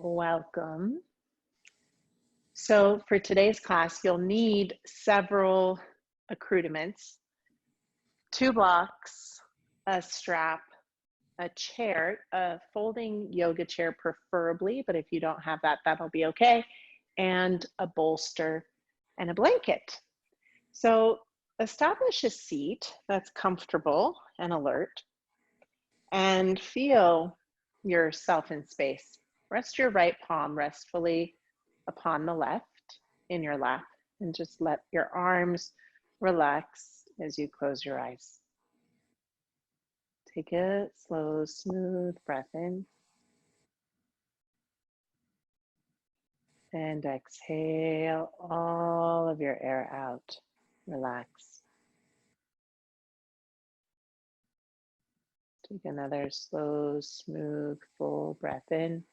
Welcome. So for today's class, you'll need several accoutrements: 2 blocks, a strap, a chair, a folding yoga chair preferably, but if you don't have that, that'll be okay, and a bolster and a blanket. So establish a seat that's comfortable and alert, and feel yourself in space. Rest your right palm restfully upon the left in your lap, and just let your arms relax as you close your eyes. Take a slow, smooth breath in, and exhale all of your air out. Relax. Take another slow, smooth, full breath in.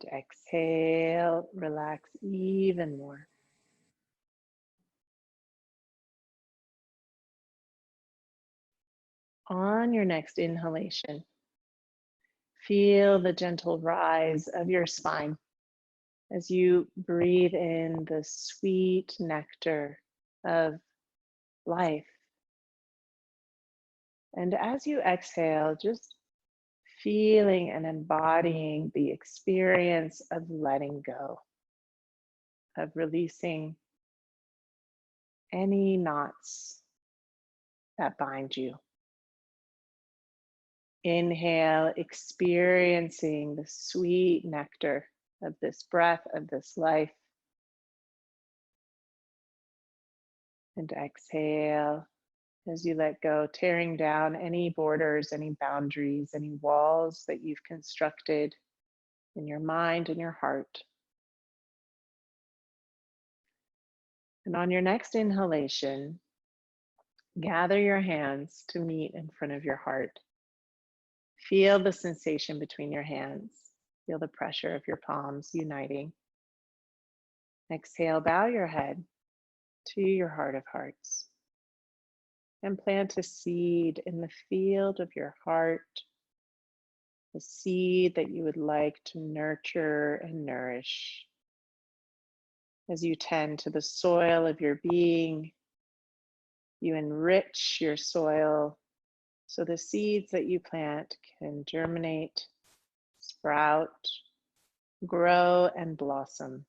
And exhale, relax even more. On your next inhalation, feel the gentle rise of your spine as you breathe in the sweet nectar of life. And as you exhale, just feeling and embodying the experience of letting go, of releasing any knots that bind you. Inhale, experiencing the sweet nectar of this breath, of this life. And exhale as you let go, tearing down any borders, any boundaries, any walls that you've constructed in your mind and your heart. And on your next inhalation, gather your hands to meet in front of your heart. Feel the sensation between your hands. Feel the pressure of your palms uniting. Exhale, bow your head to your heart of hearts and plant a seed in the field of your heart, a seed that you would like to nurture and nourish as you tend to the soil of your being. You enrich your soil so the seeds that you plant can germinate, sprout, grow, and blossom,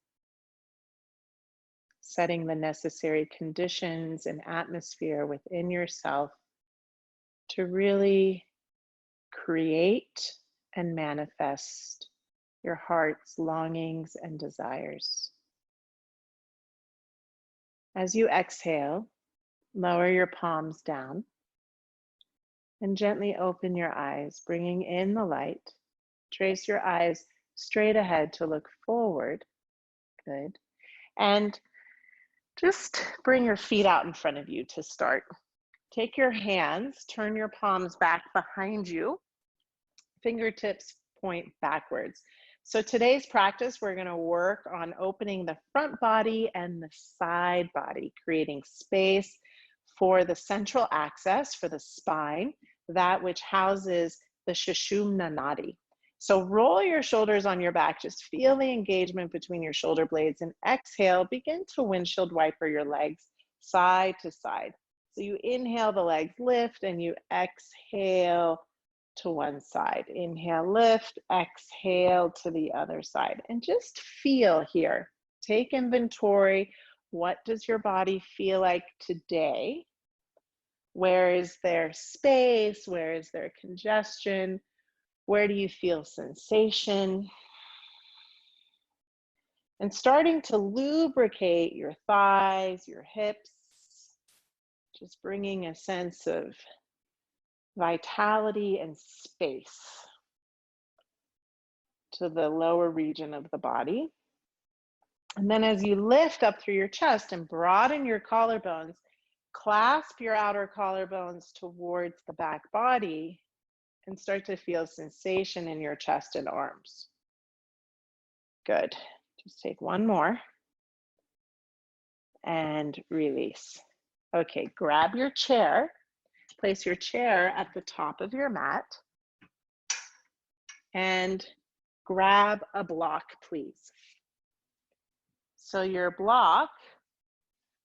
setting the necessary conditions and atmosphere within yourself to really create and manifest your heart's longings and desires. As you exhale, lower your palms down and gently open your eyes, bringing in the light. Trace your eyes straight ahead to look forward. Good. And just bring your feet out in front of you to start. Take your hands, turn your palms back behind you. Fingertips point backwards. So today's practice, we're going to work on opening the front body and the side body, creating space for the central axis, for the spine, that which houses the Sushumna Nadi. So roll your shoulders on your back, just feel the engagement between your shoulder blades, and exhale, begin to windshield wiper your legs side to side. So you inhale, the legs lift, and you exhale to one side. Inhale, lift, exhale to the other side. And just feel here. Take inventory. What does your body feel like today? Where is there space? Where is there congestion? Where do you feel sensation? And starting to lubricate your thighs, your hips, just bringing a sense of vitality and space to the lower region of the body. And then as you lift up through your chest and broaden your collarbones, clasp your outer collarbones towards the back body and start to feel sensation in your chest and arms. Good. Just take one more and release. Okay, grab your chair. Place your chair at the top of your mat. And grab a block, please. So your block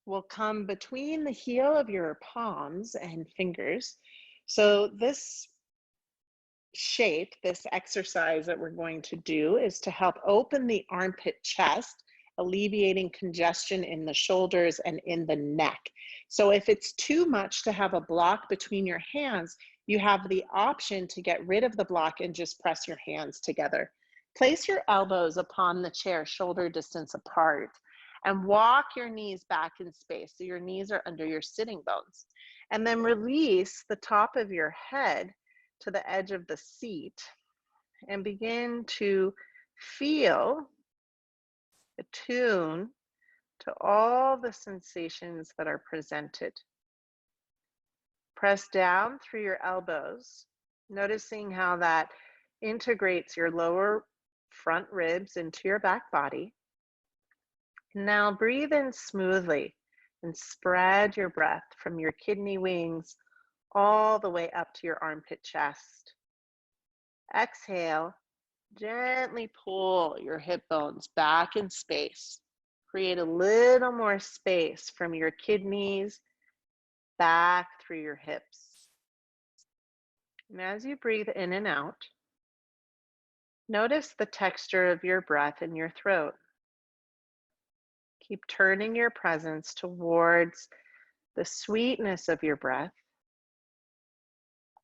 will come between the heel of your palms and fingers. So this shape, this exercise that we're going to do is to help open the armpit chest, alleviating congestion in the shoulders and in the neck. So if it's too much to have a block between your hands, you have the option to get rid of the block and just press your hands together. Place your elbows upon the chair, shoulder distance apart, and walk your knees back in space. So your knees are under your sitting bones. And then release the top of your head to the edge of the seat and begin to feel, attune to all the sensations that are presented. Press down through your elbows, noticing how that integrates your lower front ribs into your back body. Now breathe in smoothly and spread your breath from your kidney wings all the way up to your armpit chest. Exhale, gently pull your hip bones back in space. Create a little more space from your kidneys back through your hips. And as you breathe in and out, notice the texture of your breath in your throat. Keep turning your presence towards the sweetness of your breath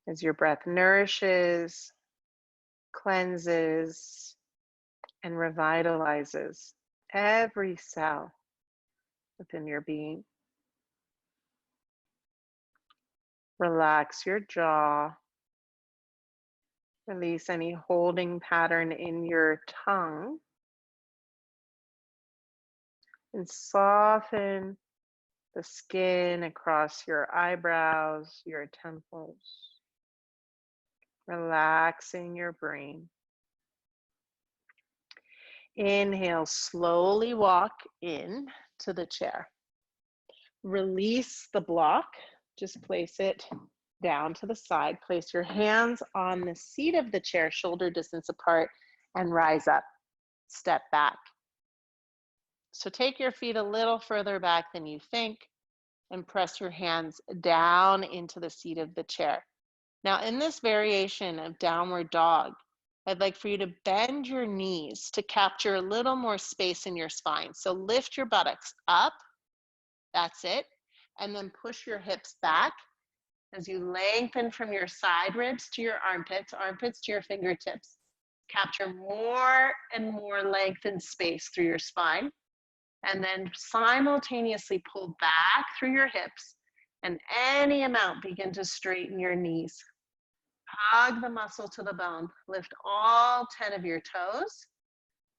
as your breath nourishes, cleanses, and revitalizes every cell within your being. Relax your jaw. Release any holding pattern in your tongue. And soften the skin across your eyebrows, your temples. Relaxing your brain. Inhale, slowly walk in to the chair. Release the block. Just place it down to the side. Place your hands on the seat of the chair, shoulder distance apart, and rise up. Step back. So take your feet a little further back than you think and press your hands down into the seat of the chair. Now in this variation of downward dog, I'd like for you to bend your knees to capture a little more space in your spine. So lift your buttocks up, that's it, and then push your hips back as you lengthen from your side ribs to your armpits, armpits to your fingertips. Capture more and more length and space through your spine, and then simultaneously pull back through your hips, and any amount begin to straighten your knees. Hug the muscle to the bone. Lift all 10 of your toes.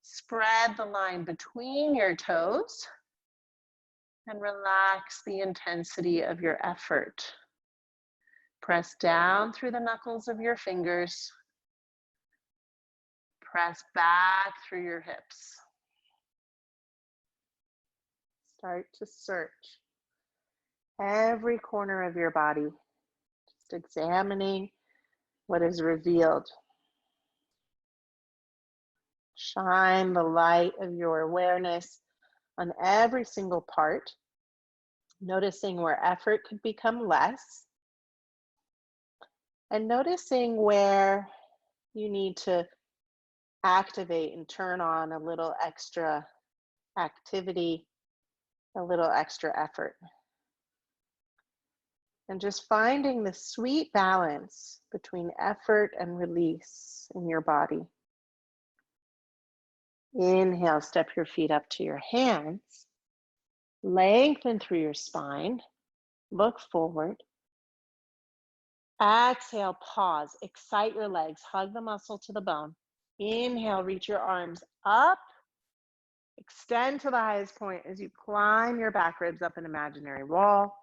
Spread the line between your toes, and relax the intensity of your effort. Press down through the knuckles of your fingers. Press back through your hips. Start to search every corner of your body, just examining what is revealed. Shine the light of your awareness on every single part, noticing where effort could become less, and noticing where you need to activate and turn on a little extra activity, a little extra effort. And just finding the sweet balance between effort and release in your body. Inhale, step your feet up to your hands. Lengthen through your spine. Look forward. Exhale, pause. Excite your legs. Hug the muscle to the bone. Inhale, reach your arms up. Extend to the highest point as you climb your back ribs up an imaginary wall.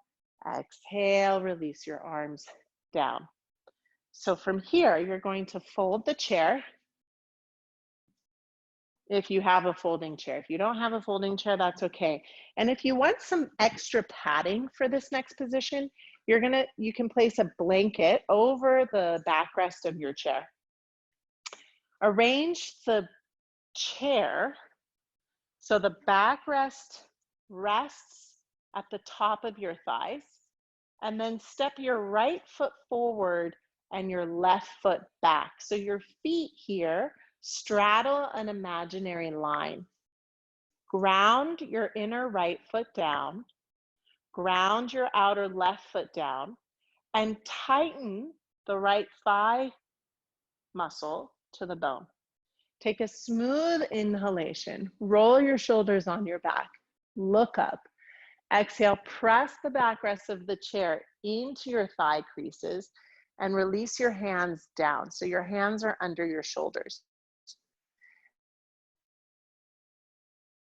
Exhale, release your arms down. So from here, you're going to fold the chair. If you have a folding chair. If you don't have a folding chair, that's okay. And if you want some extra padding for this next position, you can place a blanket over the backrest of your chair. Arrange the chair so the backrest rests at the top of your thighs, and then step your right foot forward and your left foot back. So your feet here straddle an imaginary line. Ground your inner right foot down, ground your outer left foot down, and tighten the right thigh muscle to the bone. Take a smooth inhalation, roll your shoulders on your back, look up. Exhale, press the backrest of the chair into your thigh creases and release your hands down. So your hands are under your shoulders.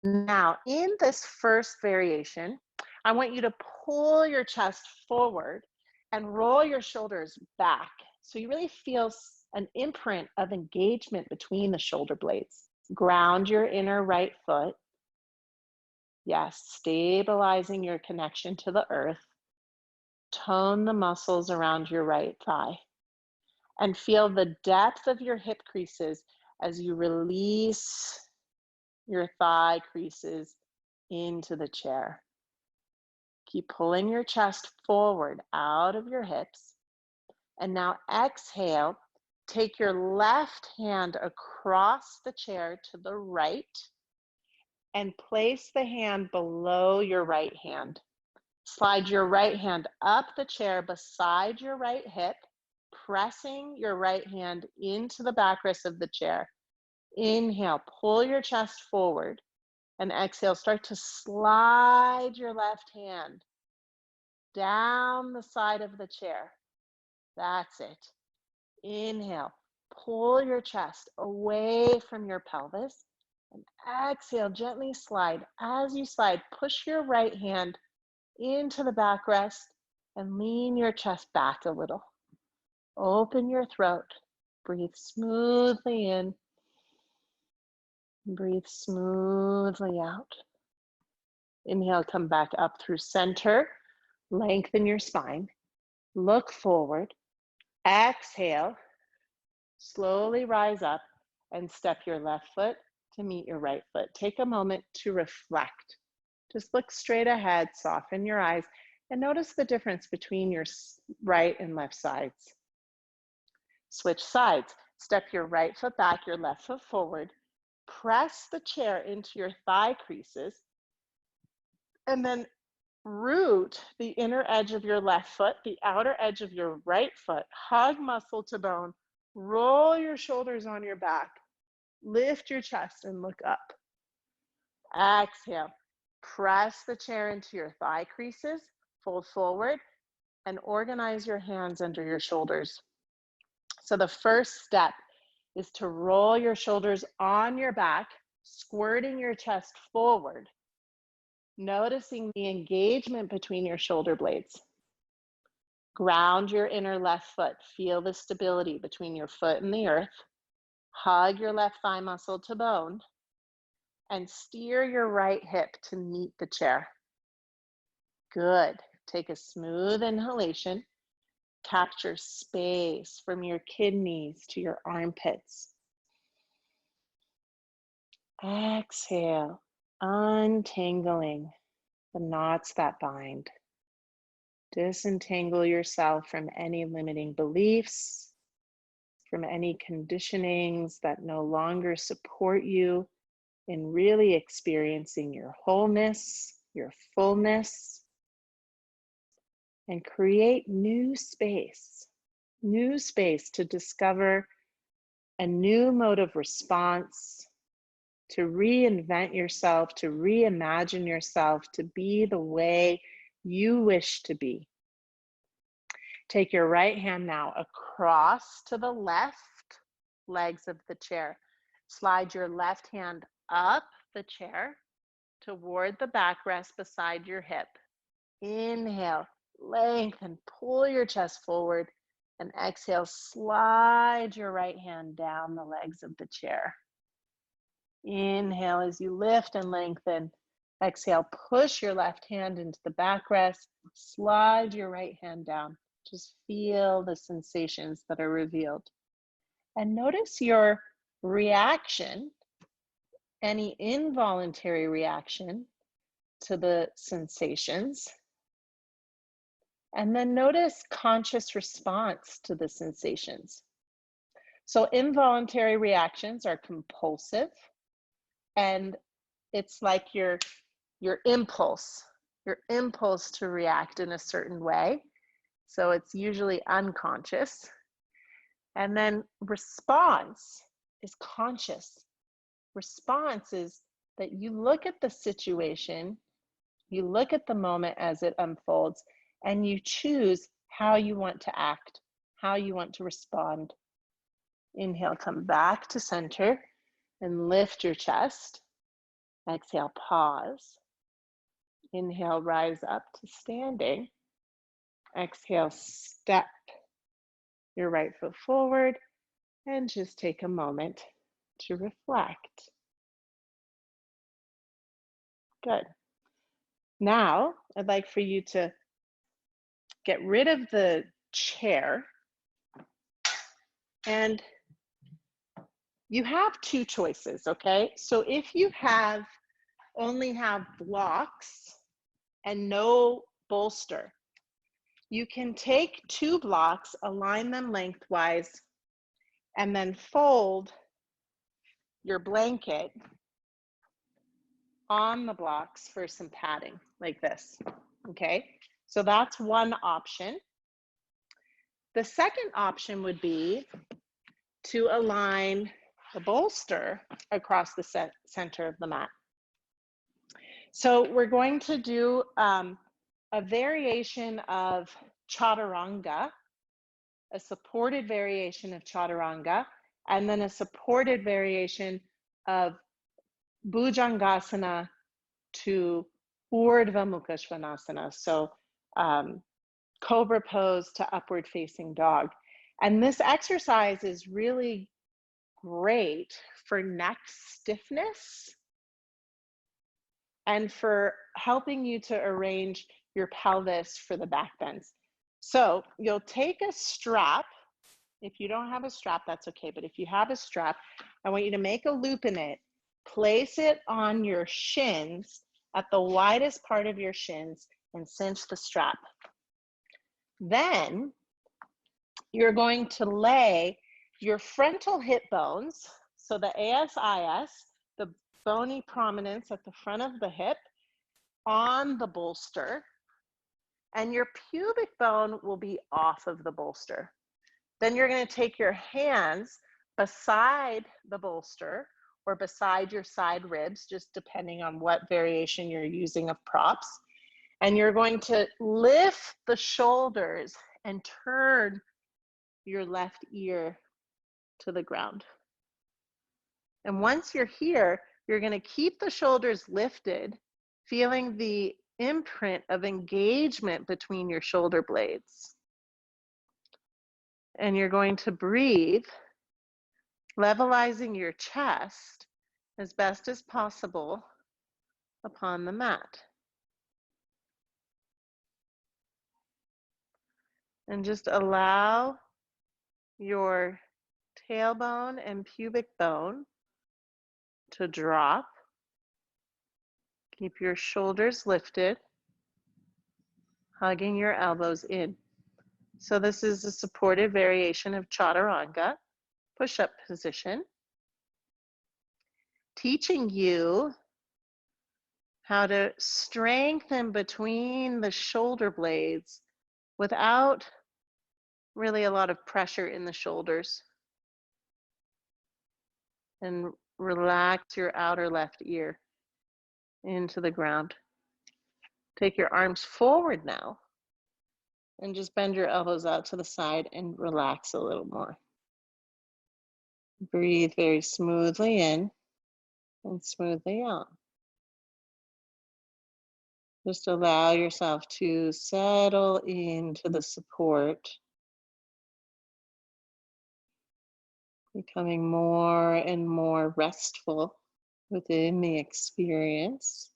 Now, in this first variation, I want you to pull your chest forward and roll your shoulders back. So you really feel an imprint of engagement between the shoulder blades. Ground your inner right foot. Yes, stabilizing your connection to the earth. Tone the muscles around your right thigh. And feel the depth of your hip creases as you release your thigh creases into the chair. Keep pulling your chest forward out of your hips. And now exhale, take your left hand across the chair to the right and place the hand below your right hand. Slide your right hand up the chair beside your right hip, pressing your right hand into the backrest of the chair. Inhale, pull your chest forward, and exhale, start to slide your left hand down the side of the chair. That's it. Inhale, pull your chest away from your pelvis, and exhale, gently slide. As you slide, push your right hand into the backrest and lean your chest back a little. Open your throat. Breathe smoothly in. Breathe smoothly out. Inhale, come back up through center. Lengthen your spine. Look forward. Exhale. Slowly rise up and step your left foot to meet your right foot. Take a moment to reflect. Just look straight ahead, soften your eyes, and notice the difference between your right and left sides. Switch sides. Step your right foot back, your left foot forward. Press the chair into your thigh creases, and then root the inner edge of your left foot, the outer edge of your right foot. Hug muscle to bone. Roll your shoulders on your back. Lift your chest and look up. Exhale. Press the chair into your thigh creases. Fold forward and organize your hands under your shoulders. So the first step is to roll your shoulders on your back, squirting your chest forward, noticing the engagement between your shoulder blades. Ground your inner left foot. Feel the stability between your foot and the earth. Hug your left thigh muscle to bone and steer your right hip to meet the chair. Good. Take a smooth inhalation. Capture space from your kidneys to your armpits. Exhale, untangling the knots that bind. Disentangle yourself from any limiting beliefs, from any conditionings that no longer support you in really experiencing your wholeness, your fullness, and create new space to discover a new mode of response, to reinvent yourself, to reimagine yourself, to be the way you wish to be. Take your right hand now across to the left legs of the chair. Slide your left hand up the chair toward the backrest beside your hip. Inhale, lengthen, pull your chest forward, and exhale, slide your right hand down the legs of the chair. Inhale as you lift and lengthen. Exhale, push your left hand into the backrest, slide your right hand down. Just feel the sensations that are revealed. And notice your reaction, any involuntary reaction to the sensations. And then notice conscious response to the sensations. So involuntary reactions are compulsive, and it's like your impulse to react in a certain way. So it's usually unconscious. And then response is conscious. Response is that you look at the situation, you look at the moment as it unfolds, and you choose how you want to act, how you want to respond. Inhale, come back to center and lift your chest. Exhale, pause. Inhale, rise up to standing. Exhale, step your right foot forward and just take a moment to reflect. Good. Now, I'd like for you to get rid of the chair, and you have two choices, okay? So if you only have blocks and no bolster, you can take 2 blocks, align them lengthwise, and then fold your blanket on the blocks for some padding, like this, okay? So that's one option. The second option would be to align the bolster across the center of the mat. So we're going to do a variation of chaturanga, a supported variation of chaturanga, and then a supported variation of Bhujangasana to Urdhva Mukha Svanasana. So cobra pose to upward facing dog. And this exercise is really great for neck stiffness and for helping you to arrange your pelvis for the back bends. So you'll take a strap. If you don't have a strap, that's okay. But if you have a strap, I want you to make a loop in it, place it on your shins at the widest part of your shins and cinch the strap. Then you're going to lay your frontal hip bones, so the ASIS, the bony prominence at the front of the hip, on the bolster, and your pubic bone will be off of the bolster. Then you're going to take your hands beside the bolster or beside your side ribs, just depending on what variation you're using of props. And you're going to lift the shoulders and turn your left ear to the ground. And once you're here, you're going to keep the shoulders lifted, feeling the imprint of engagement between your shoulder blades. And you're going to breathe, levelizing your chest as best as possible upon the mat. And just allow your tailbone and pubic bone to drop. Keep your shoulders lifted, hugging your elbows in. So this is a supported variation of chaturanga, push-up position, teaching you how to strengthen between the shoulder blades without really a lot of pressure in the shoulders. And relax your outer left ear into the ground. Take your arms forward now and just bend your elbows out to the side and relax a little more. Breathe very smoothly in and smoothly out. Just allow yourself to settle into the support, becoming more and more restful within the experience.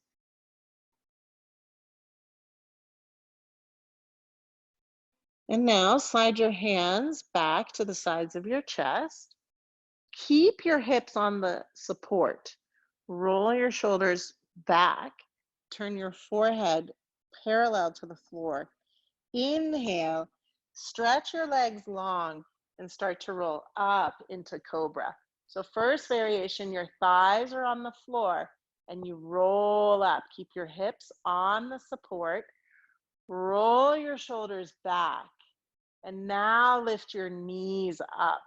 And now slide your hands back to the sides of your chest. Keep your hips on the support. Roll your shoulders back. Turn your forehead parallel to the floor. Inhale, stretch your legs long and start to roll up into cobra. So first variation, your thighs are on the floor and you roll up. Keep your hips on the support. Roll your shoulders back. And now lift your knees up.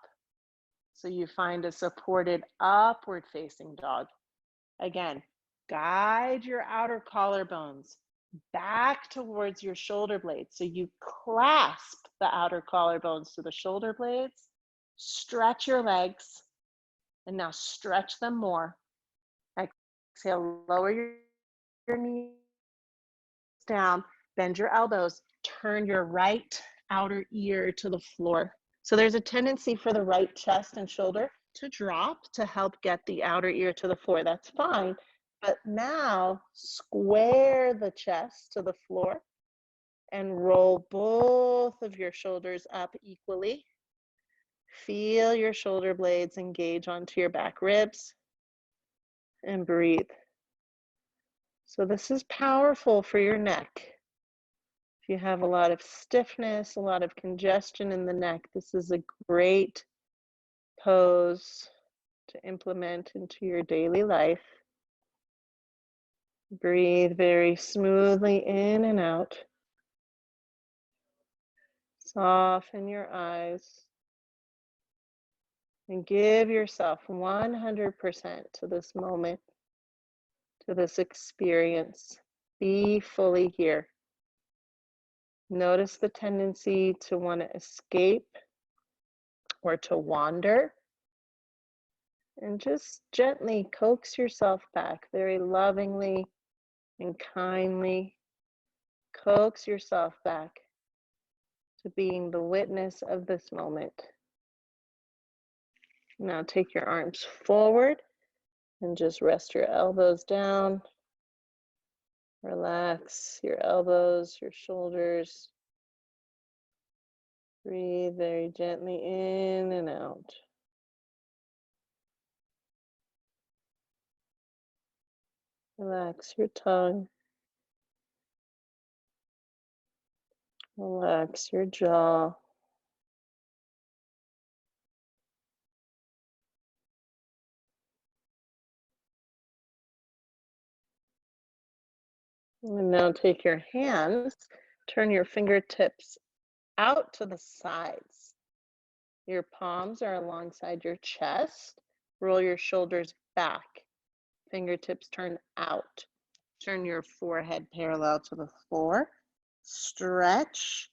So you find a supported upward facing dog. Again, guide your outer collarbones back towards your shoulder blades. So you clasp the outer collarbones to the shoulder blades, stretch your legs, and now stretch them more. Exhale, lower your knees down, bend your elbows, turn your right outer ear to the floor. So there's a tendency for the right chest and shoulder to drop to help get the outer ear to the floor. That's fine. But now square the chest to the floor and roll both of your shoulders up equally. Feel your shoulder blades engage onto your back ribs and breathe. So this is powerful for your neck. If you have a lot of stiffness, a lot of congestion in the neck, this is a great pose to implement into your daily life. Breathe very smoothly in and out. Soften your eyes and give yourself 100% to this moment, to this experience. Be fully here. Notice the tendency to want to escape or to wander, and just gently coax yourself back, very lovingly and kindly. Coax yourself back to being the witness of this moment. Now take your arms forward and just rest your elbows down. Relax your elbows, your shoulders. Breathe very gently in and out. Relax your tongue. Relax your jaw. And now take your hands, turn your fingertips out to the sides. Your palms are alongside your chest. Roll your shoulders back. Fingertips turn out. Turn your forehead parallel to the floor. Stretch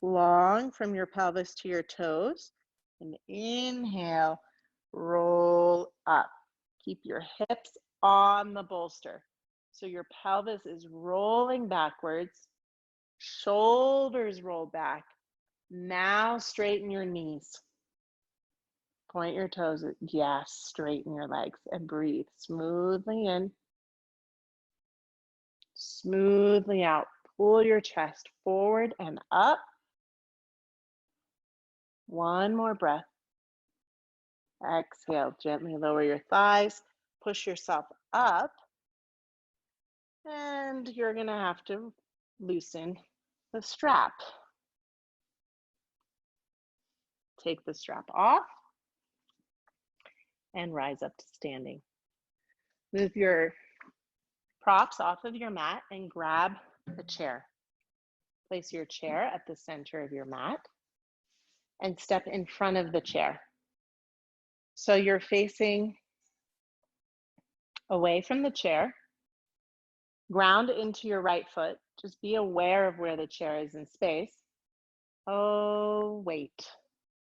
long from your pelvis to your toes. And inhale, roll up. Keep your hips on the bolster. So your pelvis is rolling backwards. Shoulders roll back. Now straighten your knees. Point your toes. Yes, straighten your legs and breathe smoothly in. Smoothly out. Pull your chest forward and up. One more breath. Exhale, gently lower your thighs. Push yourself up. And you're going to have to loosen the strap. Take the strap off and rise up to standing. Move your props off of your mat and grab a chair. Place your chair at the center of your mat and step in front of the chair. So you're facing away from the chair. Ground into your right foot. Just be aware of where the chair is in space. Oh, wait.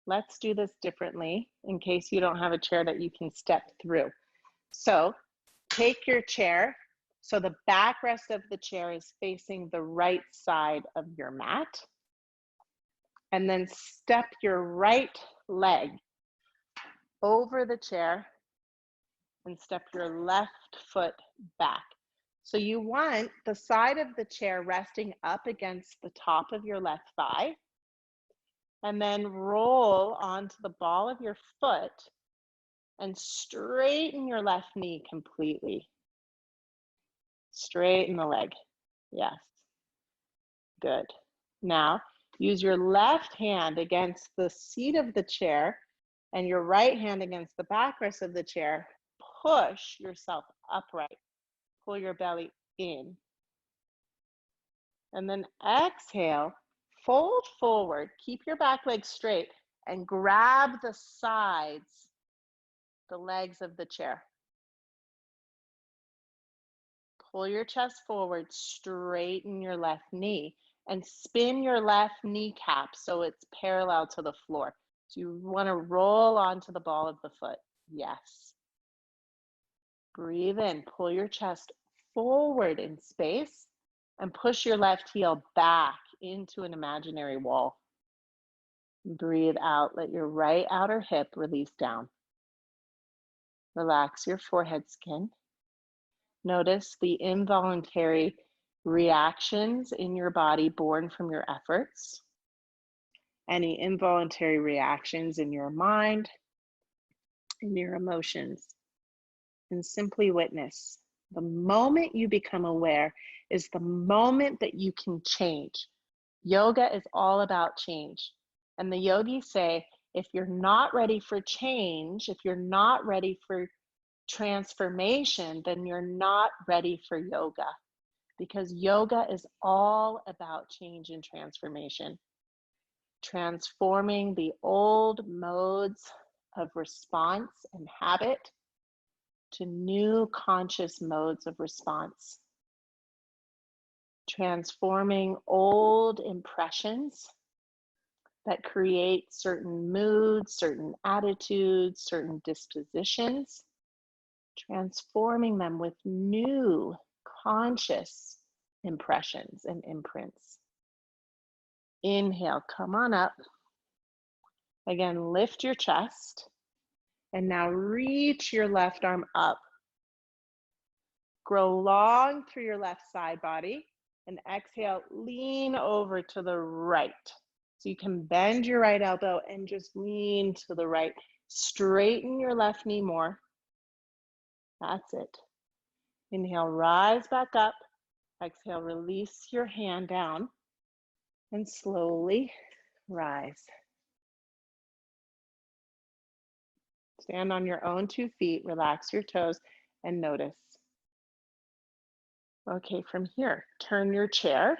Let's do this differently in case you don't have a chair that you can step through. So take your chair. So the backrest of the chair is facing the right side of your mat. And then step your right leg over the chair and step your left foot back. So you want the side of the chair resting up against the top of your left thigh, and then roll onto the ball of your foot and straighten your left knee completely. Straighten the leg. Yes. Good. Now, use your left hand against the seat of the chair and your right hand against the backrest of the chair. Push yourself upright. Pull your belly in. And then exhale, fold forward, keep your back leg straight, and grab the sides, the legs of the chair. Pull your chest forward, straighten your left knee, and spin your left kneecap so it's parallel to the floor. So you want to roll onto the ball of the foot. Yes. Breathe in, pull your chest forward in space, and push your left heel back into an imaginary wall. Breathe out, let your right outer hip release down. Relax your forehead skin. Notice the involuntary reactions in your body born from your efforts. Any involuntary reactions in your mind, in your emotions, and simply witness. The moment you become aware is the moment that you can change. Yoga is all about change. And the yogis say, if you're not ready for change, if you're not ready for transformation, then you're not ready for yoga. Because yoga is all about change and transformation. Transforming the old modes of response and habit to new conscious modes of response. Transforming old impressions that create certain moods, certain attitudes, certain dispositions, transforming them with new conscious impressions and imprints. Inhale, come on up. Again, lift your chest. And now reach your left arm up. Grow long through your left side body. And exhale, lean over to the right. So you can bend your right elbow and just lean to the right. Straighten your left knee more. That's it. Inhale, rise back up. Exhale, release your hand down. And slowly rise. Stand on your own 2 feet, relax your toes, and notice. Okay, from here, turn your chair.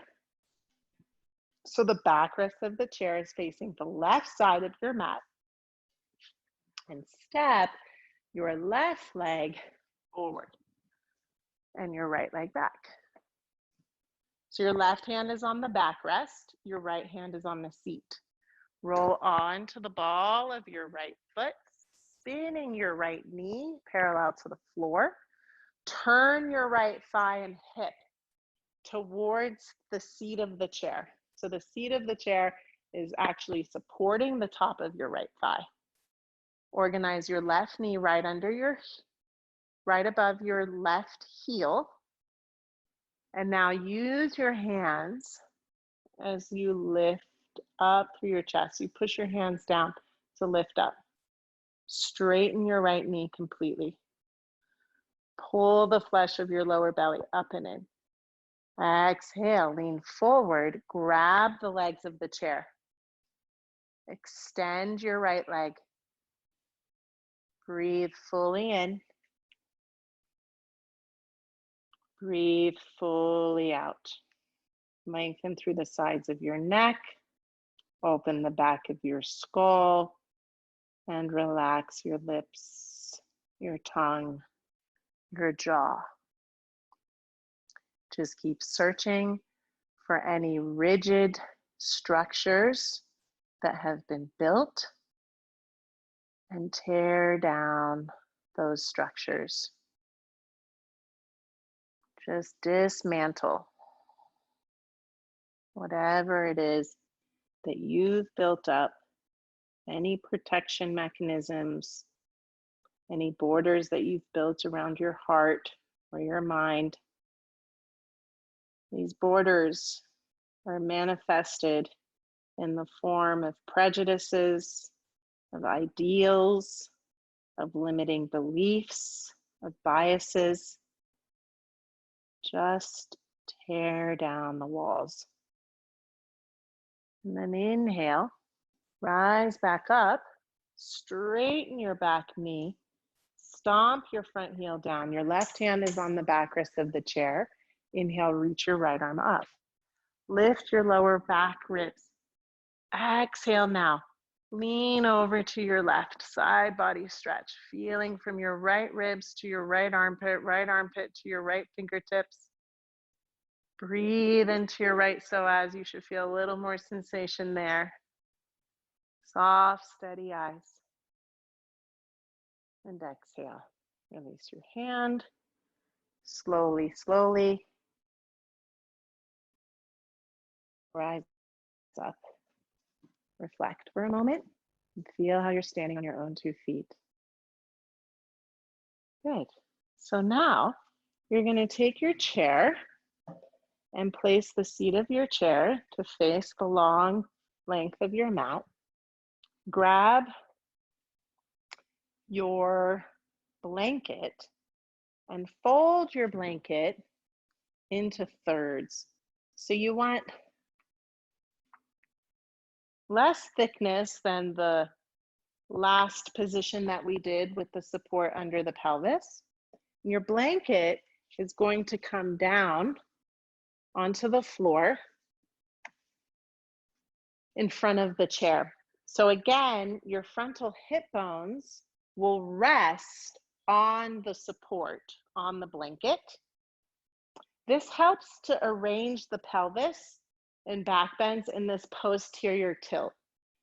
So the backrest of the chair is facing the left side of your mat. And step your left leg forward and your right leg back. So your left hand is on the backrest, your right hand is on the seat. Roll on to the ball of your right foot, spinning your right knee parallel to the floor. Turn your right thigh and hip towards the seat of the chair. So the seat of the chair is actually supporting the top of your right thigh. Organize your left knee right above your left heel. And now use your hands as you lift up through your chest. You push your hands down to lift up. Straighten your right knee completely. Pull the flesh of your lower belly up and in. Exhale, lean forward, grab the legs of the chair. Extend your right leg. Breathe fully in. Breathe fully out. Lengthen through the sides of your neck. Open the back of your skull. And relax your lips, your tongue, your jaw. Just keep searching for any rigid structures that have been built and tear down those structures. Just dismantle whatever it is that you've built up, any protection mechanisms, any borders that you've built around your heart or your mind. These borders are manifested in the form of prejudices, of ideals, of limiting beliefs, of biases. Just tear down the walls. And then inhale, rise back up, straighten your back knee, stomp your front heel down. Your left hand is on the backrest of the chair. Inhale, reach your right arm up. Lift your lower back ribs. Exhale now. Lean over to your left, side body stretch, feeling from your right ribs to your right armpit to your right fingertips. Breathe into your right psoas. You should feel a little more sensation there. Soft, steady eyes. And exhale. Release your hand. Slowly, slowly. Rise up. Reflect for a moment and feel how you're standing on your own 2 feet. Good. So now you're going to take your chair and place the seat of your chair to face the long length of your mat. Grab your blanket and fold your blanket into thirds. So you want less thickness than the last position that we did with the support under the pelvis. Your blanket is going to come down onto the floor in front of the chair. So again, your frontal hip bones will rest on the support on the blanket. This helps to arrange the pelvis and back bends in this posterior tilt.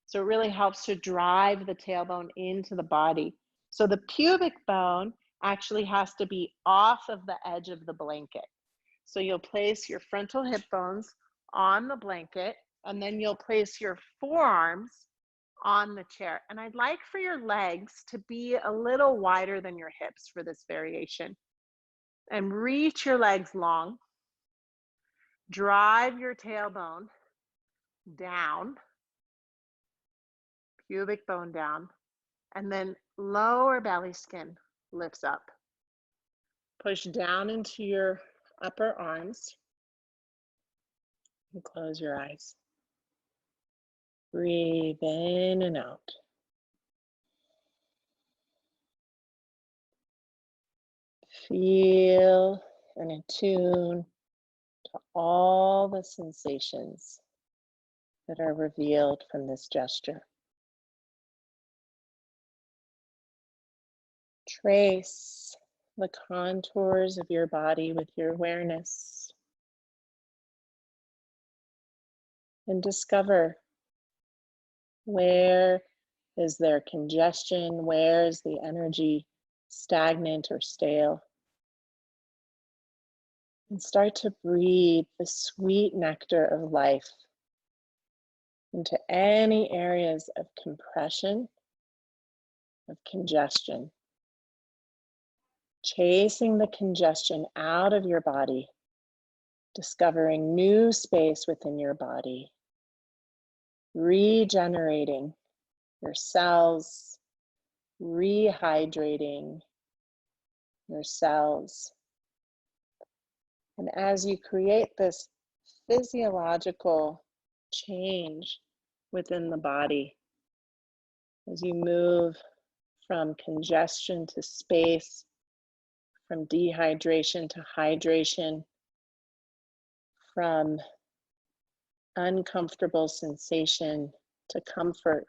So it really helps to drive the tailbone into the body. So the pubic bone actually has to be off of the edge of the blanket. So you'll place your frontal hip bones on the blanket, and then you'll place your forearms on the chair. And I'd like for your legs to be a little wider than your hips for this variation. And reach your legs long. Drive your tailbone down, pubic bone down, and then lower belly skin lifts up. Push down into your upper arms and close your eyes. Breathe in and out. Feel and attune to all the sensations that are revealed from this gesture. Trace the contours of your body with your awareness and discover where is there congestion, where is the energy stagnant or stale. And start to breathe the sweet nectar of life into any areas of compression, of congestion. Chasing the congestion out of your body, discovering new space within your body, regenerating your cells, rehydrating your cells. And as you create this physiological change within the body, as you move from congestion to space, from dehydration to hydration, from uncomfortable sensation to comfort,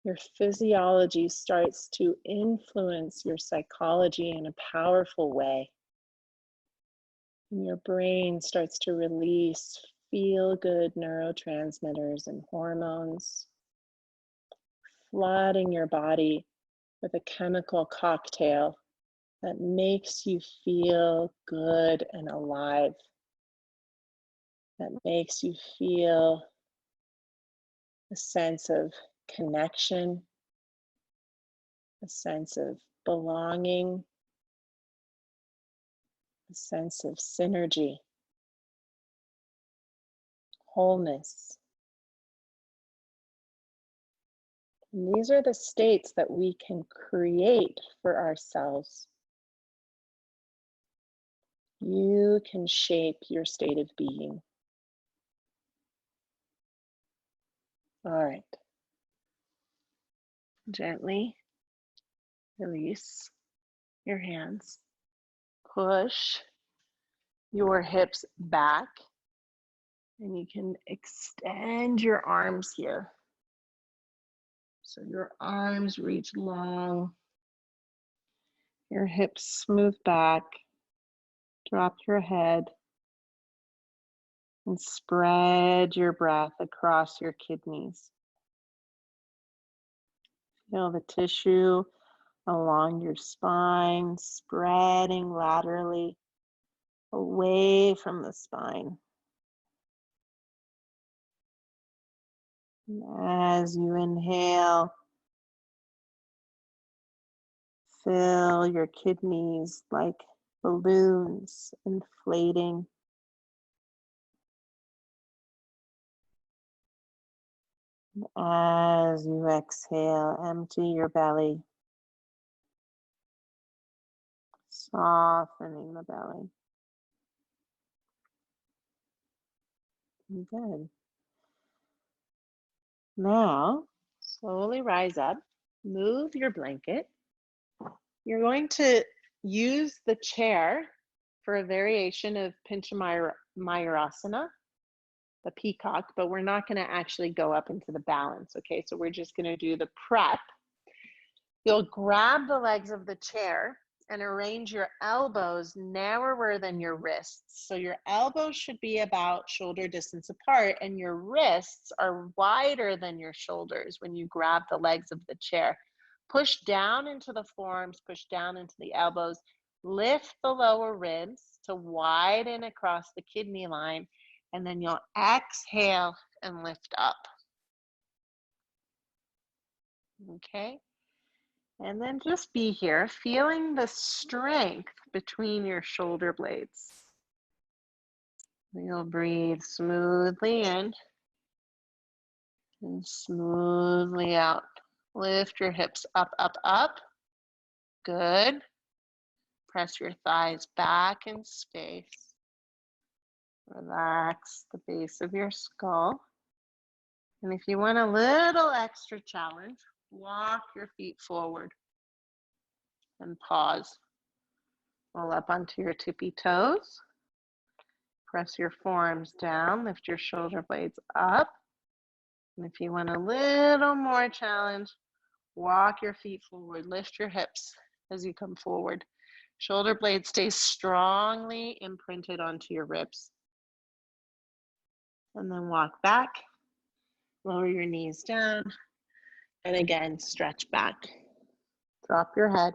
your physiology starts to influence your psychology in a powerful way. And your brain starts to release feel-good neurotransmitters and hormones, flooding your body with a chemical cocktail that makes you feel good and alive, that makes you feel a sense of connection, a sense of belonging, a sense of synergy, wholeness. And these are the states that we can create for ourselves. You can shape your state of being. All right. Gently release your hands. Push your hips back, and you can extend your arms here. So your arms reach long, your hips smooth back, drop your head, and spread your breath across your kidneys. Feel the tissue along your spine, spreading laterally away from the spine. And as you inhale, fill your kidneys like balloons inflating. And as you exhale, empty your belly, softening the belly. Good. Now, slowly rise up, move your blanket. You're going to use the chair for a variation of Pincha Mayurasana, the peacock, but we're not going to actually go up into the balance, okay? So we're just going to do the prep. You'll grab the legs of the chair and arrange your elbows narrower than your wrists. So your elbows should be about shoulder distance apart, and your wrists are wider than your shoulders when you grab the legs of the chair. Push down into the forearms, push down into the elbows, lift the lower ribs to widen across the kidney line, and then you'll exhale and lift up. Okay? And then just be here, feeling the strength between your shoulder blades. You'll breathe smoothly in and smoothly out. Lift your hips up, up, up. Good. Press your thighs back in space. Relax the base of your skull. And if you want a little extra challenge, walk your feet forward and pause. Roll up onto your tippy toes. Press your forearms down, lift your shoulder blades up. And if you want a little more challenge, walk your feet forward, lift your hips as you come forward. Shoulder blades stay strongly imprinted onto your ribs. And then walk back, lower your knees down, and again, stretch back. Drop your head,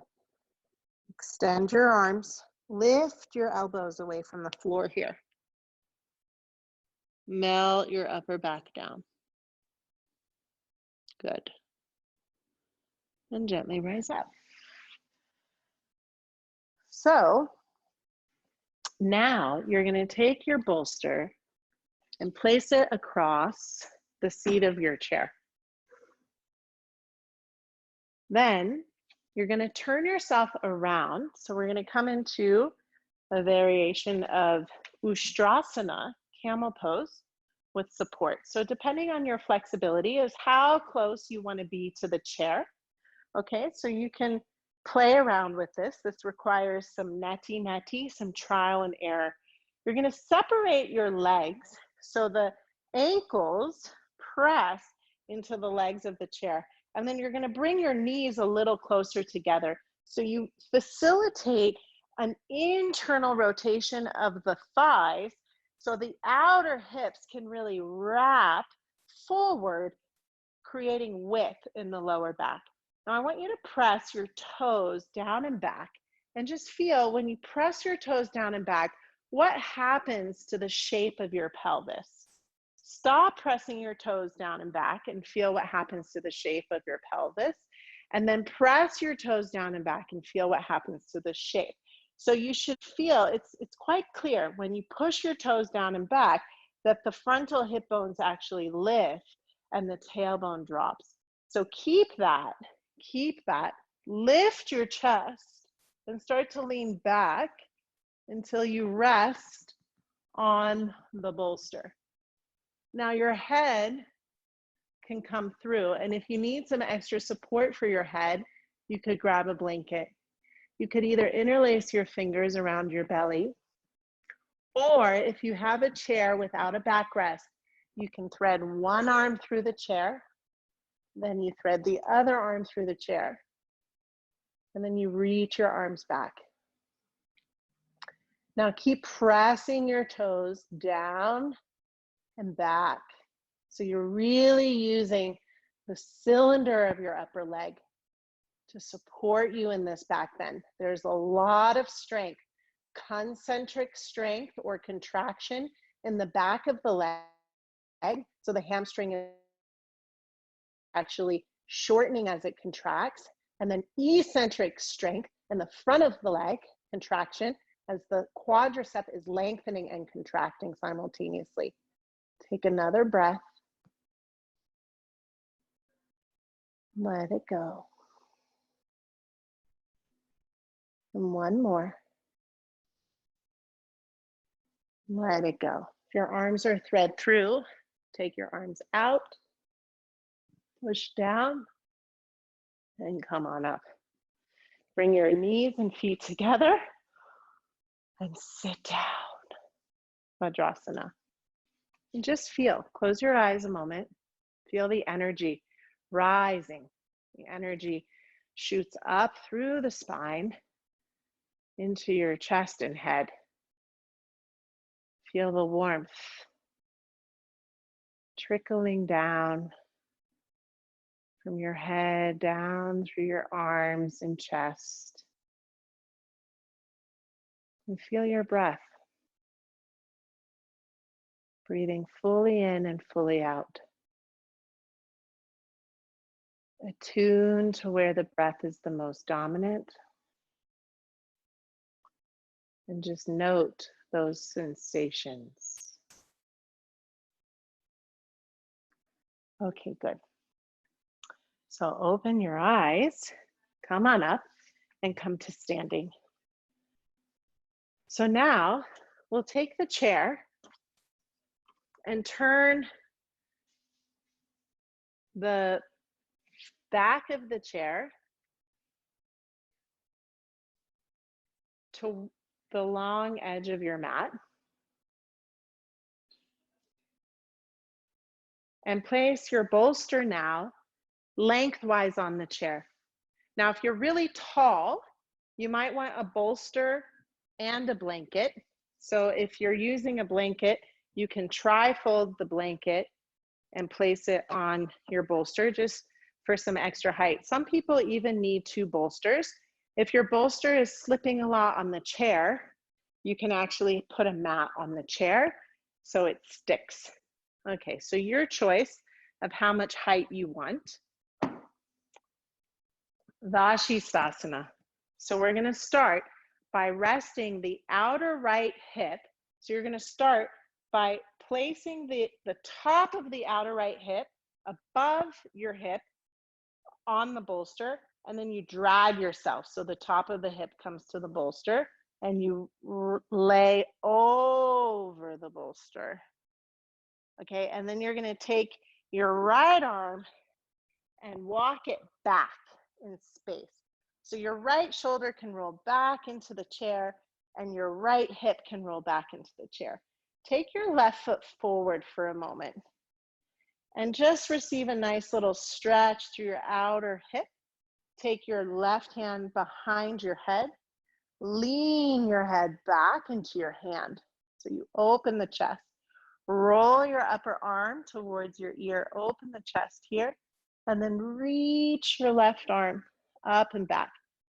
extend your arms, lift your elbows away from the floor here. Melt your upper back down. Good. And gently rise up. So now you're going to take your bolster and place it across the seat of your chair. Then you're going to turn yourself around. So we're going to come into a variation of Ustrasana, camel pose with support. So depending on your flexibility is how close you want to be to the chair. Okay, so you can play around with this. This requires some neti, some trial and error. You're going to separate your legs so the ankles press into the legs of the chair. And then you're going to bring your knees a little closer together. So you facilitate an internal rotation of the thighs so the outer hips can really wrap forward, creating width in the lower back. Now I want you to press your toes down and back and just feel when you press your toes down and back, what happens to the shape of your pelvis. Stop pressing your toes down and back and feel what happens to the shape of your pelvis. And then press your toes down and back and feel what happens to the shape. So you should feel, it's quite clear when you push your toes down and back that the frontal hip bones actually lift and the tailbone drops. So keep that, lift your chest and start to lean back until you rest on the bolster. Now your head can come through, and if you need some extra support for your head, you could grab a blanket. You could either interlace your fingers around your belly, or if you have a chair without a backrest, you can thread one arm through the chair, then you thread the other arm through the chair, and then you reach your arms back. Now keep pressing your toes down and back. So you're really using the cylinder of your upper leg to support you in this back bend. There's a lot of strength, concentric strength or contraction in the back of the leg. So the hamstring is actually shortening as it contracts, and then eccentric strength in the front of the leg, contraction, as the quadricep is lengthening and contracting simultaneously. Take another breath. Let it go. And one more. Let it go. If your arms are thread through, take your arms out, push down, and come on up. Bring your knees and feet together and sit down. Vajrasana. And just feel, close your eyes a moment. Feel the energy rising. The energy shoots up through the spine into your chest and head. Feel the warmth trickling down from your head down through your arms and chest. And feel your breath. Breathing fully in and fully out. Attune to where the breath is the most dominant. And just note those sensations. Okay, good. So open your eyes, come on up, and come to standing. So now we'll take the chair and turn the back of the chair to the long edge of your mat. And place your bolster now lengthwise on the chair. Now, if you're really tall, you might want a bolster and a blanket. So if you're using a blanket, you can tri-fold the blanket and place it on your bolster just for some extra height. Some people even need two bolsters. If your bolster is slipping a lot on the chair, you can actually put a mat on the chair so it sticks. Okay, so your choice of how much height you want. Vashisthasana. So we're gonna start by resting the outer right hip. So you're gonna start by placing the top of the outer right hip above your hip on the bolster, and then you drag yourself. So the top of the hip comes to the bolster, and you lay over the bolster. Okay, and then you're gonna take your right arm and walk it back in space. So your right shoulder can roll back into the chair and your right hip can roll back into the chair. Take your left foot forward for a moment and just receive a nice little stretch through your outer hip. Take your left hand behind your head, lean your head back into your hand. So you open the chest, roll your upper arm towards your ear, open the chest here, and then reach your left arm up and back.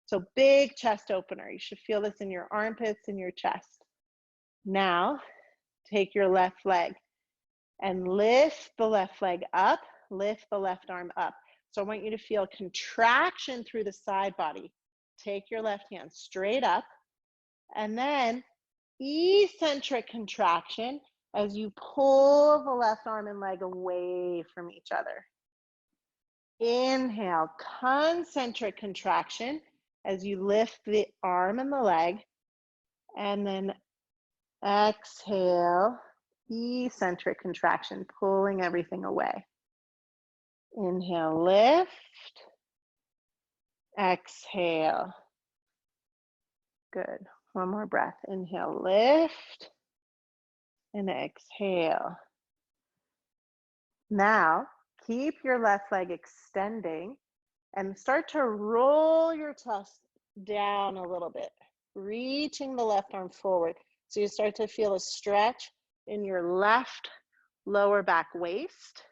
So big chest opener. You should feel this in your armpits and your chest. Now, take your left leg and lift the left leg up, lift the left arm up. So I want you to feel contraction through the side body. Take your left hand straight up, and then eccentric contraction as you pull the left arm and leg away from each other. Inhale, concentric contraction as you lift the arm and the leg. And then exhale, eccentric contraction, pulling everything away. Inhale, lift. Exhale. Good. One more breath. Inhale, lift. And exhale. Now, keep your left leg extending and start to roll your chest down a little bit, reaching the left arm forward. So you start to feel a stretch in your left lower back waist.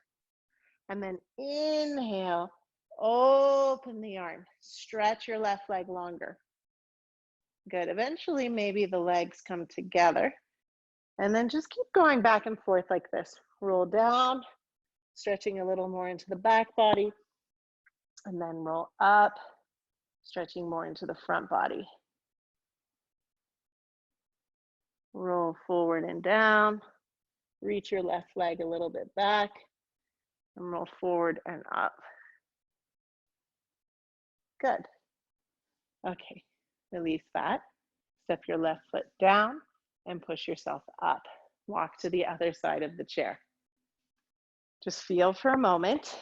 And then inhale, open the arm, stretch your left leg longer. Good. Eventually, maybe the legs come together. And then just keep going back and forth like this. Roll down, stretching a little more into the back body. And then roll up, stretching more into the front body. Roll forward and down. Reach your left leg a little bit back. And roll forward and up. Good. Okay, release that. Step your left foot down and push yourself up. Walk to the other side of the chair. Just feel for a moment.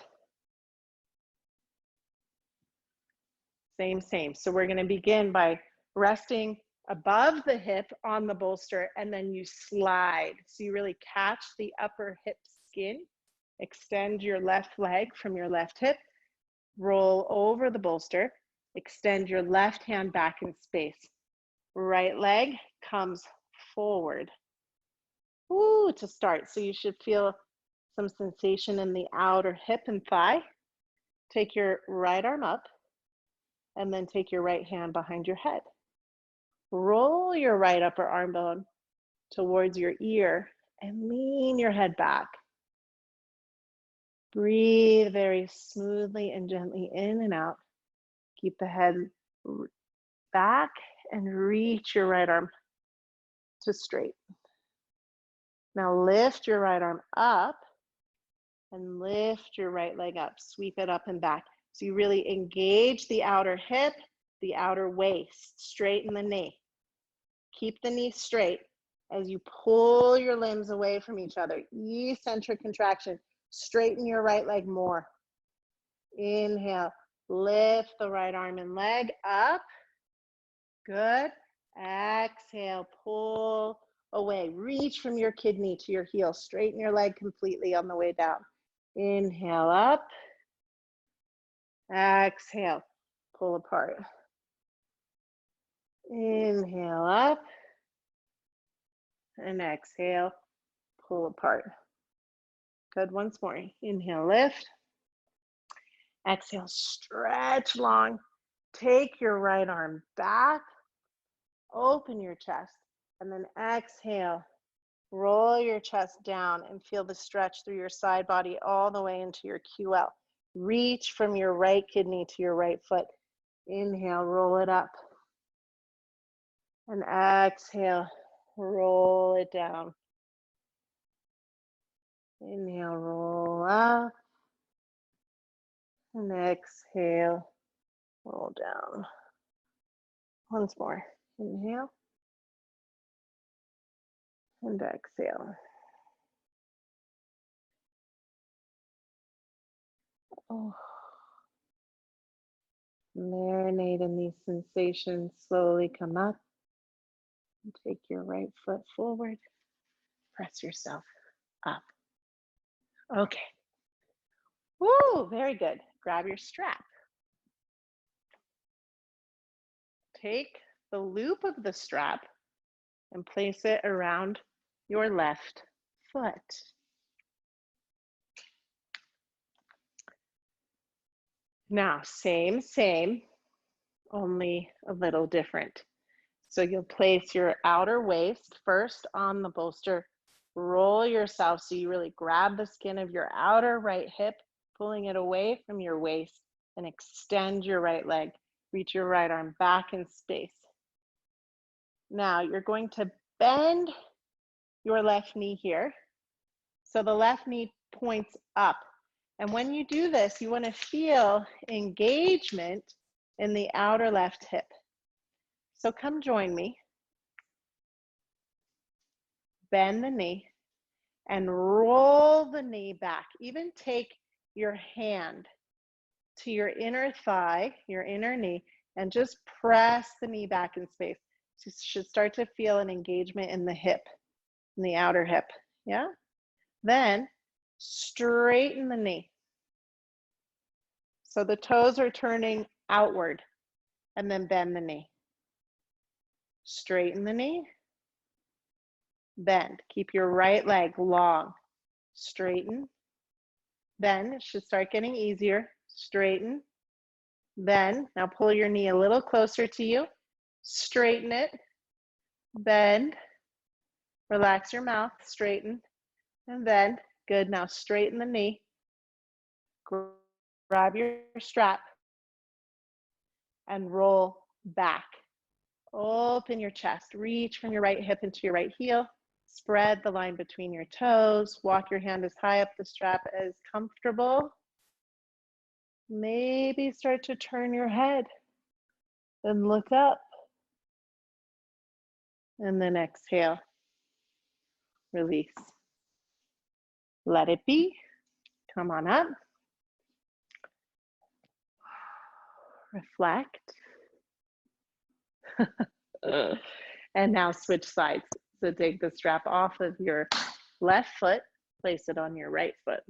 Same. So we're going to begin by resting above the hip on the bolster, and then you slide. So you really catch the upper hip skin. Extend your left leg from your left hip. Roll over the bolster. Extend your left hand back in space. Right leg comes forward. Ooh, to start. So you should feel some sensation in the outer hip and thigh. Take your right arm up and then take your right hand behind your head. Roll your right upper arm bone towards your ear and lean your head back. Breathe very smoothly and gently in and out. Keep the head back and reach your right arm to straight. Now lift your right arm up and lift your right leg up. Sweep it up and back. So you really engage the outer hip, the outer waist, straighten the knee. Keep the knee straight as you pull your limbs away from each other. Eccentric contraction. Straighten your right leg more. Inhale. Lift the right arm and leg up. Good. Exhale. Pull away. Reach from your kidney to your heel. Straighten your leg completely on the way down. Inhale up. Exhale. Pull apart. Inhale up. And exhale. Pull apart. Good. Once more. Inhale, lift. Exhale, stretch long. Take your right arm back. Open your chest. And then exhale. Roll your chest down and feel the stretch through your side body all the way into your QL. Reach from your right kidney to your right foot. Inhale, roll it up. And exhale, roll it down. Inhale, roll up. And exhale, roll down. Once more. Inhale. And exhale. Oh. Marinate in these sensations. Slowly come up. And take your right foot forward. Press yourself up. Okay. Woo, very good. Grab your strap. Take the loop of the strap and place it around your left foot. Now, same, only a little different. So you'll place your outer waist first on the bolster. Roll yourself so you really grab the skin of your outer right hip, pulling it away from your waist, and extend your right leg. Reach your right arm back in space. Now you're going to bend your left knee here. So the left knee points up. And when you do this, you want to feel engagement in the outer left hip. So come join me. Bend the knee and roll the knee back. Even take your hand to your inner thigh, your inner knee, and just press the knee back in space. So you should start to feel an engagement in the hip, in the outer hip. Yeah? Then straighten the knee. So the toes are turning outward, and then bend the knee. Straighten the knee, bend. Keep your right leg long. Straighten, bend. It should start getting easier. Straighten, bend. Now pull your knee a little closer to you. Straighten it, bend. Relax your mouth, straighten, and bend. Good, now straighten the knee. Grab your strap and roll back. Open your chest, reach from your right hip into your right heel. Spread the line between your toes. Walk your hand as high up the strap as comfortable. Maybe start to turn your head and look up. And then exhale. Release. Let it be. Come on up. Reflect. And now switch sides. So take the strap off of your left foot, place it on your right foot.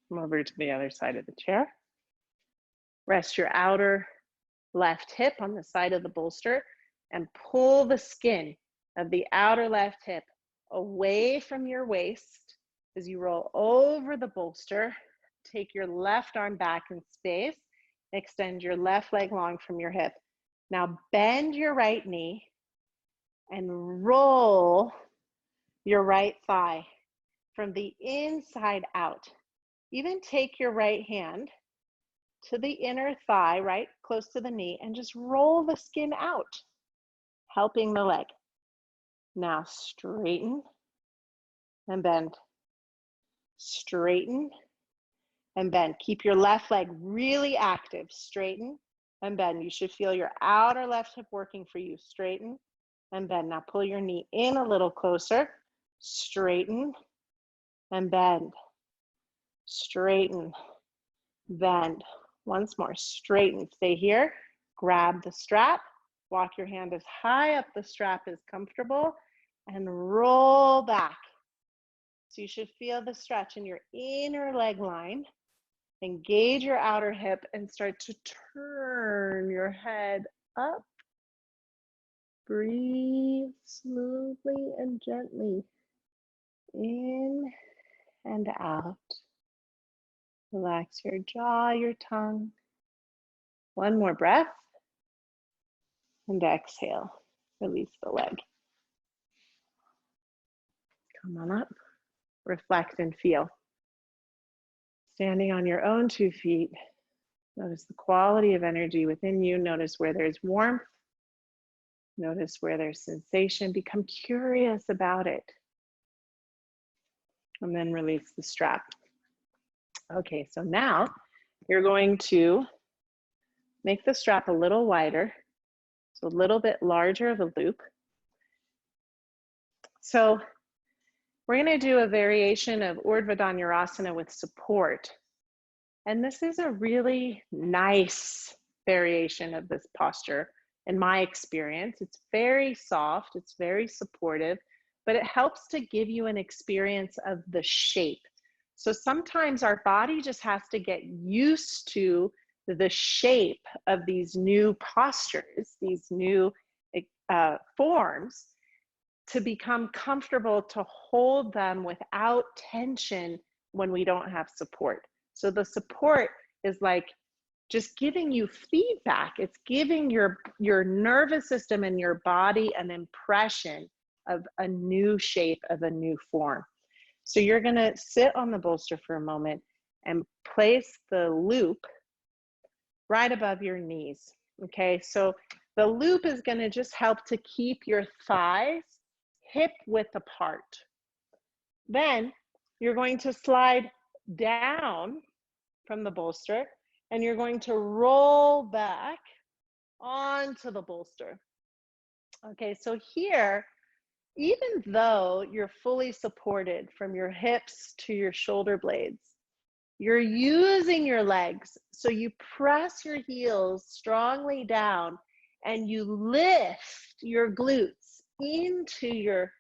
Come over to the other side of the chair. Rest your outer left hip on the side of the bolster and pull the skin of the outer left hip away from your waist as you roll over the bolster. Take your left arm back in space. Extend your left leg long from your hip. Now bend your right knee and roll your right thigh from the inside out. Even take your right hand to the inner thigh, right close to the knee, and just roll the skin out, helping the leg. Now straighten and bend. Straighten and bend. Keep your left leg really active. Straighten and bend. You should feel your outer left hip working for you. Straighten and bend. Now pull your knee in a little closer. Straighten and bend. Straighten, bend. Once more, straighten. Stay here. Grab the strap. Walk your hand as high up the strap as comfortable and roll back. So you should feel the stretch in your inner leg line. Engage your outer hip and start to turn your head up. Breathe smoothly and gently in and out. Relax your jaw, your tongue. One more breath. And exhale. Release the leg. Come on up. Reflect and feel. Standing on your own 2 feet. Notice the quality of energy within you. Notice where there's warmth. Notice where there's sensation. Become curious about it. And then release the strap. Okay, so now you're going to make the strap a little wider, so a little bit larger of a loop. So we're going to do a variation of Urdhva Dhanurasana with support. And this is a really nice variation of this posture in my experience. It's very soft, it's very supportive, but it helps to give you an experience of the shape. So sometimes our body just has to get used to the shape of these new postures, these new forms, to become comfortable to hold them without tension when we don't have support. So the support is like just giving you feedback. It's giving your nervous system and your body an impression of a new shape, of a new form. So you're gonna sit on the bolster for a moment and place the loop right above your knees, okay? So the loop is gonna just help to keep your thighs hip width apart. Then you're going to slide down from the bolster and you're going to roll back onto the bolster. Okay, so here, even though you're fully supported from your hips to your shoulder blades, you're using your legs. So you press your heels strongly down and you lift your glutes into your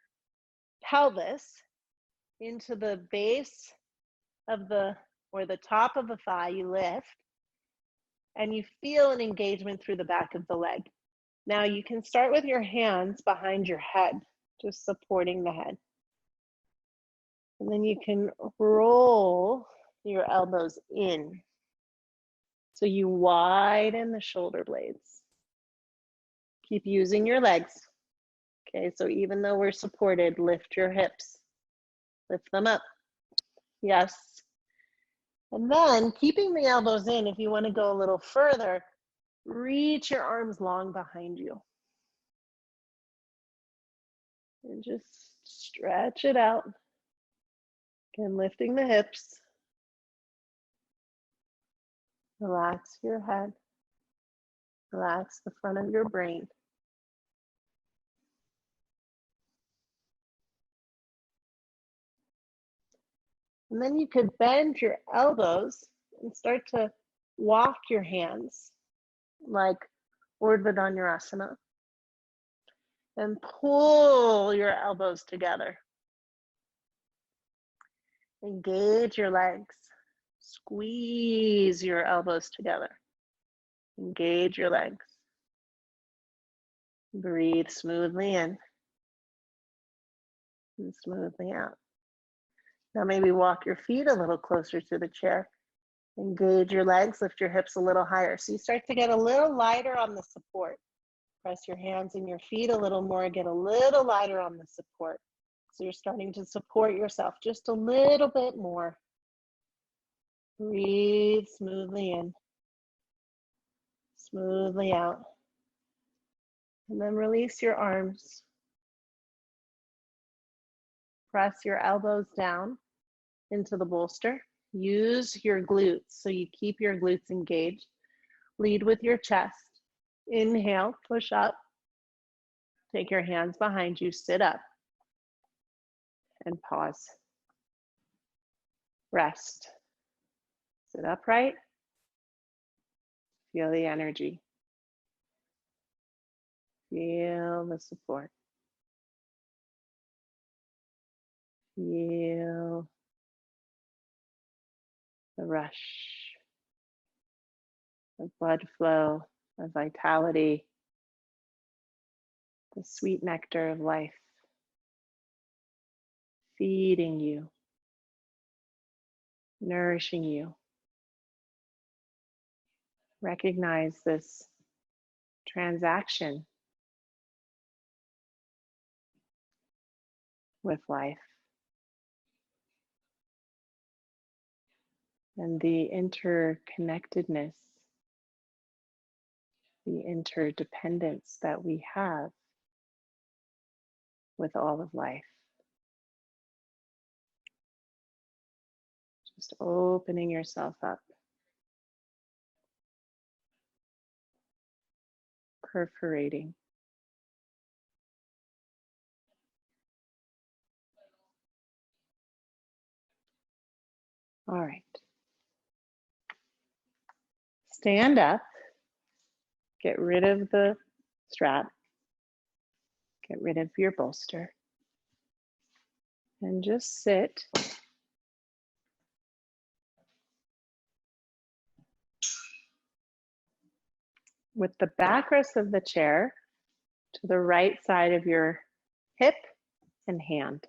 pelvis, into the base of the, or the top of the thigh, you lift, and you feel an engagement through the back of the leg. Now you can start with your hands behind your head, just supporting the head. And then you can roll your elbows in. So you widen the shoulder blades. Keep using your legs. Okay, so even though we're supported, lift your hips. Lift them up. Yes. And then keeping the elbows in, if you want to go a little further, reach your arms long behind you. And just stretch it out. Again, lifting the hips. Relax your head. Relax the front of your brain. And then you could bend your elbows and start to walk your hands like Urdhva Dhanurasana. And pull your elbows together. Engage your legs. Squeeze your elbows together. Engage your legs. Breathe smoothly in and smoothly out. Now maybe walk your feet a little closer to the chair. Engage your legs, lift your hips a little higher. So you start to get a little lighter on the support. Press your hands and your feet a little more, get a little lighter on the support. So you're starting to support yourself just a little bit more. Breathe smoothly in, smoothly out. And then release your arms. Press your elbows down into the bolster. Use your glutes so you keep your glutes engaged. Lead with your chest. Inhale, push up. Take your hands behind you, sit up. And pause. Rest. Sit upright. Feel the energy. Feel the support. Feel the rush of blood flow, of vitality, the sweet nectar of life, feeding you, nourishing you. Recognize this transaction with life and the interconnectedness, the interdependence that we have with all of life. Just opening yourself up. Perforating. All right. Stand up. Get rid of the strap. Get rid of your bolster. And just sit. With the backrest of the chair to the right side of your hip and hand.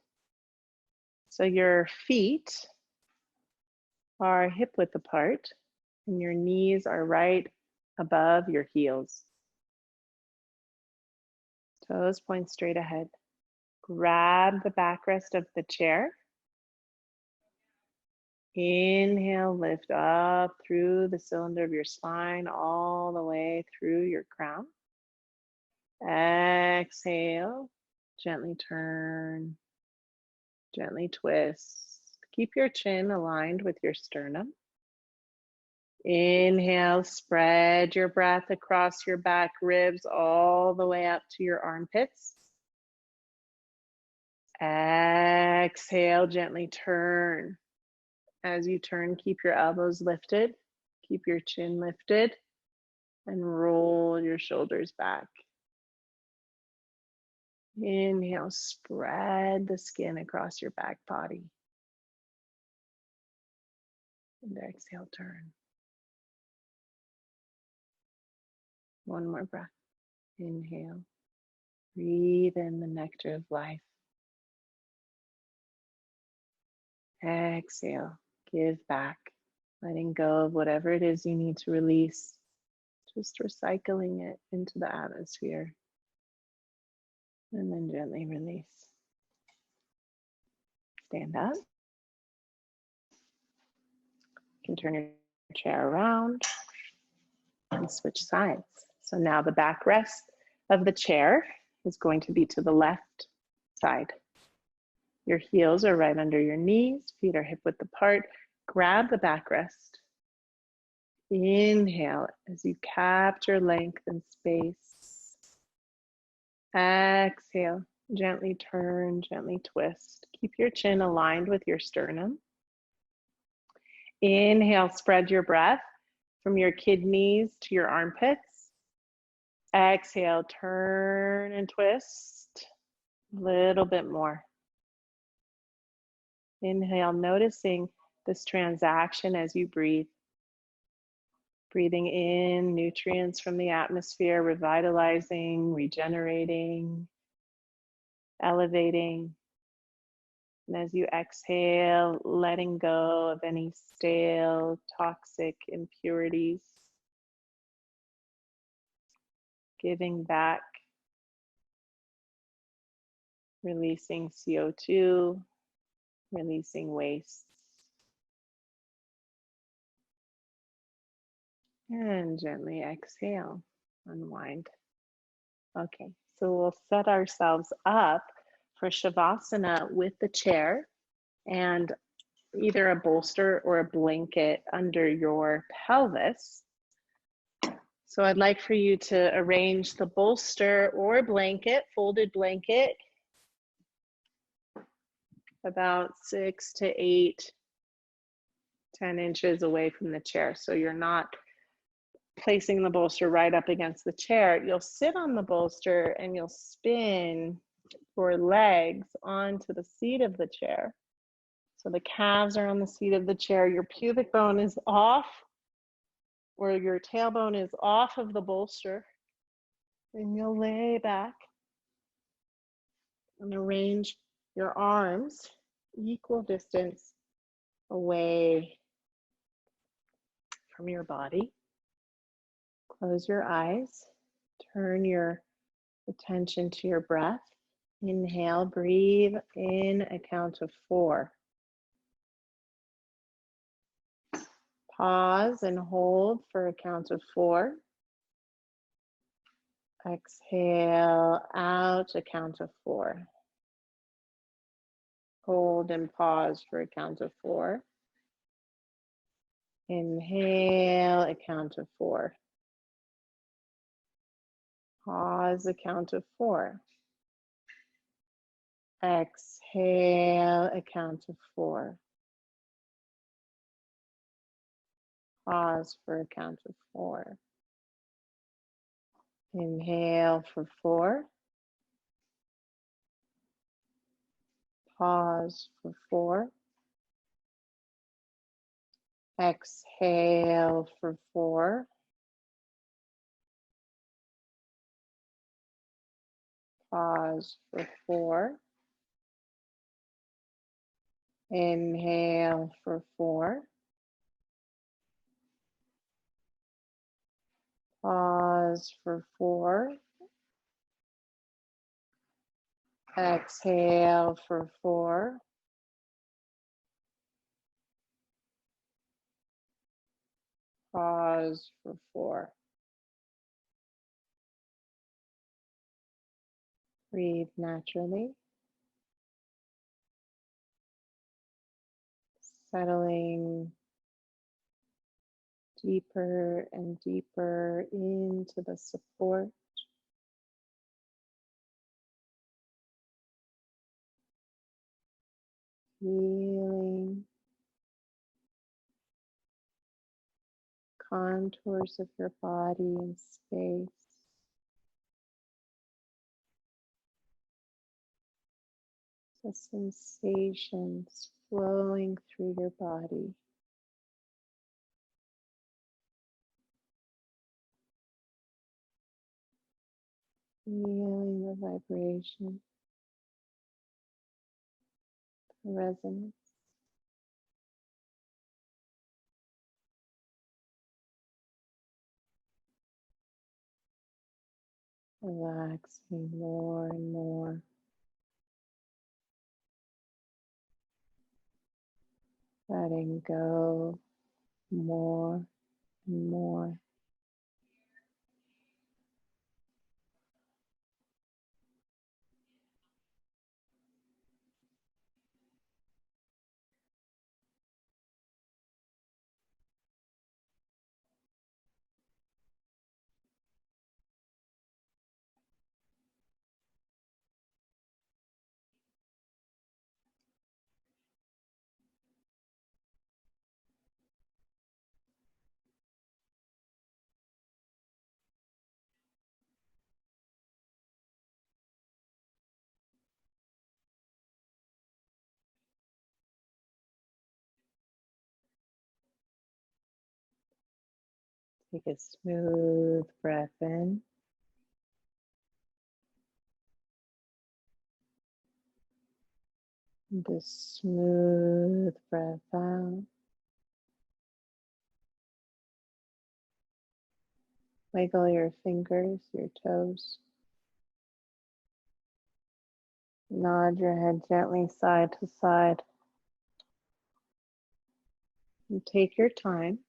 So your feet are hip width apart and your knees are right above your heels. Toes point straight ahead. Grab the backrest of the chair. Inhale, lift up through the cylinder of your spine, all the way through your crown. Exhale, Gently turn, gently twist. Keep your chin aligned with your sternum. Inhale, spread your breath across your back ribs all the way up to your armpits. Exhale, gently turn. As you turn, keep your elbows lifted, keep your chin lifted, and roll your shoulders back. Inhale, spread the skin across your back body. And exhale, turn. One more breath. Inhale. Breathe in the nectar of life. Exhale. Give back. Letting go of whatever it is you need to release. Just recycling it into the atmosphere. And then gently release. Stand up. You can turn your chair around and switch sides. So now the backrest of the chair is going to be to the left side. Your heels are right under your knees, feet are hip width apart. Grab the backrest. Inhale as you capture length and space. Exhale, gently turn, gently twist. Keep your chin aligned with your sternum. Inhale, spread your breath from your kidneys to your armpits. Exhale, turn and twist. A little bit more. Inhale, noticing this transaction as you breathe. Breathing in nutrients from the atmosphere, revitalizing, regenerating, elevating. And as you exhale, letting go of any stale, toxic impurities. Giving back, releasing CO2, releasing waste. And gently exhale, unwind. Okay, so we'll set ourselves up for Shavasana with the chair and either a bolster or a blanket under your pelvis. So I'd like for you to arrange the bolster or blanket, folded blanket, about 6 to 8, 10 inches away from the chair. So you're not placing the bolster right up against the chair. You'll sit on the bolster and you'll spin your legs onto the seat of the chair. So the calves are on the seat of the chair. Your pubic bone is off, or your tailbone is off of the bolster. And you'll lay back and arrange your arms equal distance away from your body. Close your eyes. Turn your attention to your breath. Inhale, breathe in a count of 4. Pause and hold for a count of 4. Exhale out a count of 4. Hold and pause for a count of 4. Inhale a count of 4. Pause a count of 4. Exhale a count of 4. Pause for a count of 4. Inhale for 4. Pause for 4. Exhale for 4. Pause for 4. Inhale for 4. Pause for 4. Exhale for 4. Pause for 4. Breathe naturally, settling deeper and deeper into the support. Feeling contours of your body in space. The sensations flowing through your body. Feeling the vibration, the resonance. Relaxing more and more. Letting go more and more. Take a smooth breath in. And a smooth breath out. Wiggle your fingers, your toes. Nod your head gently side to side. And take your time.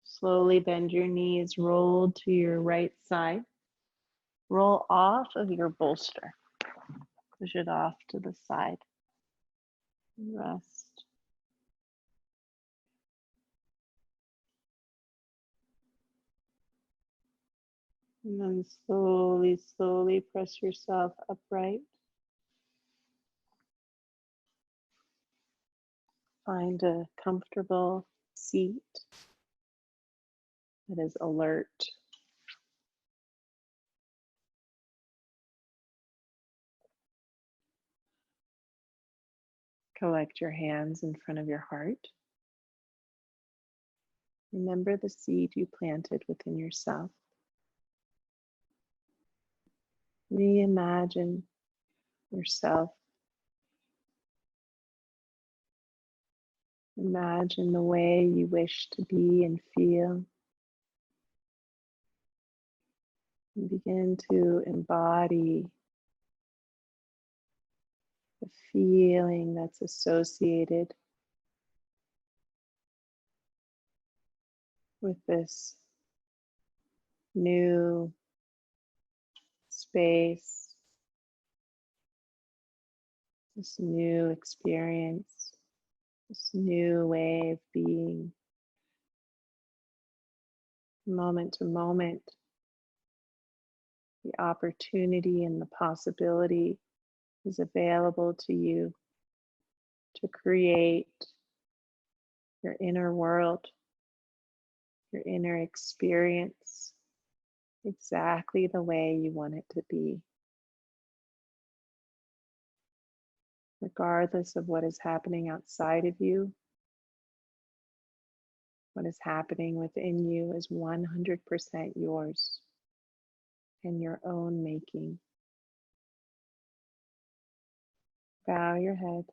Slowly bend your knees, roll to your right side. Roll off of your bolster. Push it off to the side. Rest. And then slowly, slowly press yourself upright. Find a comfortable seat that is alert. Collect your hands in front of your heart. Remember the seed you planted within yourself. Reimagine yourself. Imagine the way you wish to be and feel. And begin to embody the feeling that's associated with this new space, this new experience, this new way of being. Moment to moment, the opportunity and the possibility is available to you to create your inner world, your inner experience, exactly the way you want it to be. Regardless of what is happening outside of you, what is happening within you is 100% yours and your own making. Bow your head.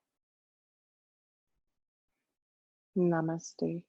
Namaste.